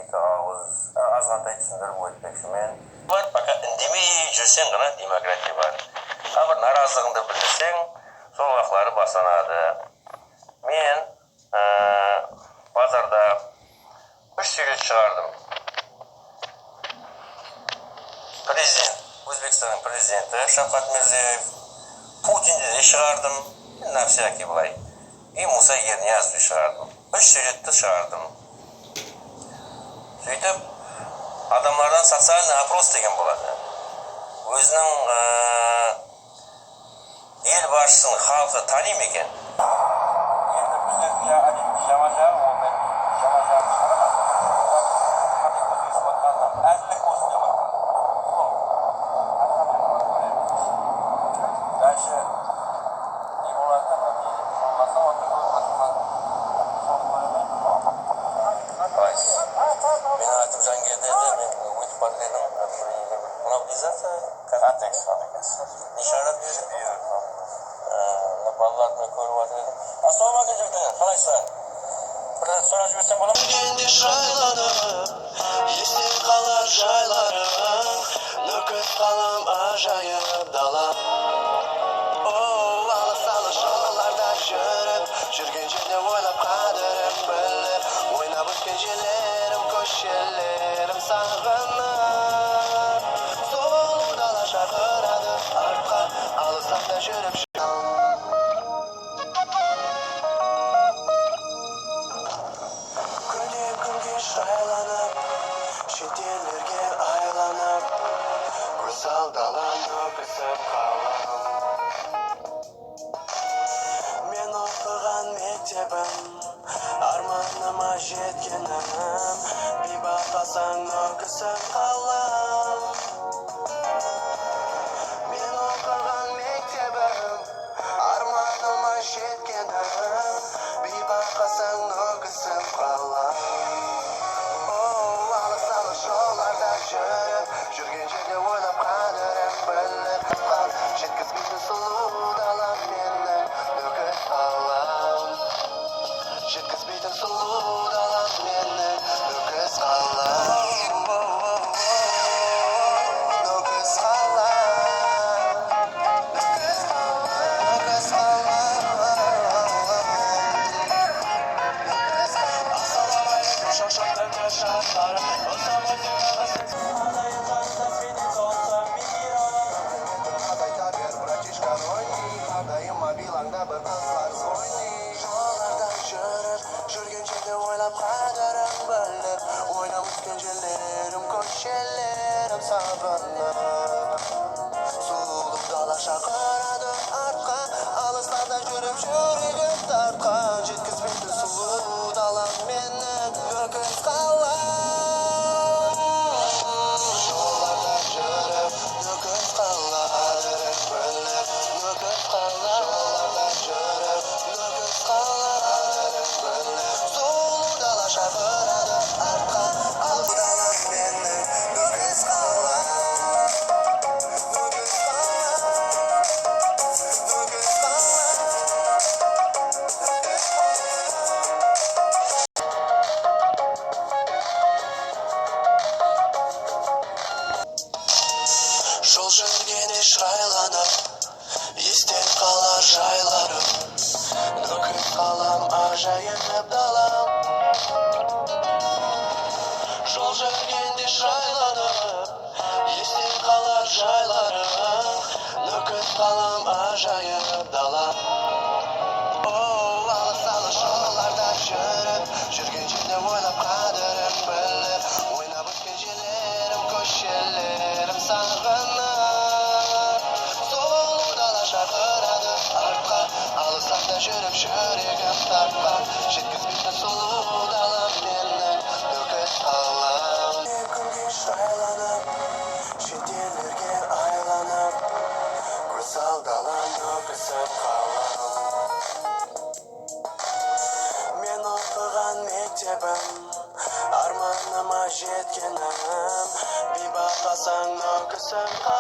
екі ауыз азғантай түсіндіріп өтпекшімен бар, пока үндемей жүрсең ғана демократия бар. Бір наразылығыңды білдірсең, сол ақылары басанады. Мен базарда 3 сурет шығардым. Президент, Өзбекстанның президенті Шавкат Мирзиев, Путинді де шығардым, на всякий былай. И Муса Ерниязовты шығардым. 3 суретті шығардым. Сөйтіп, адамlardan социальный опрос деген болады. Өзінің ел басшысын халқы тани ма екен? Енді бізде жаман жағы, ол мен жаман жағы шығармады. Әділік болсын деп отыр. Дальше не болады да, болмаса отыр болмасынан соны қоймайды. Мен айтып Жангелдерде, мен өтіп бара едім, мобилизация контекст бар екен. Не шығарады берді? Балаларды көріп жатыр едім. Ассалаумағалейкум жігіттер, қалайсыздар? Бір сұрап жіберсем бола ма? Келгенде шайланып, есте қалар жайларың, нүкіс қалам ажайып дала. Алыс-алыс жолларда жүрген жерде ойлап қадірім біліп, ойнап өткен жерлерім, көшелерім сағынып. Сұлу дала шақырады артқа, алыстарда жүріп күнге шайланып, шетелерге айланып, көз алдалан өкісіп қалам. Мен оқыған мектебім, арманыма жеткенім, бейбақасаң өкісіп қалам. Мен оқыған мектебім, арманыма жеткенім, бейбақасаң өкісіп қалам. Алыс-алыс жолларда жүрген жерде ойлап қадірім біліп, жеткізбейтін сұлу далам менің нүкіс қалам. Жеткізбейтін сұлу далам менің нүкіс қалам. Нүкіс қалам. Нүкіс қалам. Нүкіс қалам. Ассалаумағалейкум шошақтың шаштары. Жүрген жерде ойлап қадірім біліп, ойнап өткен жерлерім, көшелерім сағынып. Сұлу дала шақырады артқа, алыстарда жүріп жүрегім тартқан, жеткізбейтін сұлу далам менің нүкіс қалам. Жолларда жүріп нүкіс қалам, қадірім біліп, нүкіс қалам. Жолларда жүріп нүкіс қалам, қадірім біліп, сұлу дала шақырады артқа, алыстарда далам менің нүкіс қалам. Нүкіс қалам. Нүкіс жол жүргенде шайланып, естен қалар жайларым, нүкіс қалам ажайып далам. Жол жүргенде шайланып, естен қалар жайларым, нүкіс қалам ажайып далам. Алыс-алыс жолларда жүрген жерде ойлап қадірім біліп, ойнап өткен жерлерім, көшелерім сағынып. Сұлу дала шақырады артқа, алыстарда жүріп жүрегім тартқан, жеткізбейтін сұлу далам менің нүкіс қалам. Күнге шайланып, шетелерге айланып, көз алдалан өкісіп қалам. Мен оқыған мектебім, арманыма жеткенім, бейбақасаң өкісіп қалам.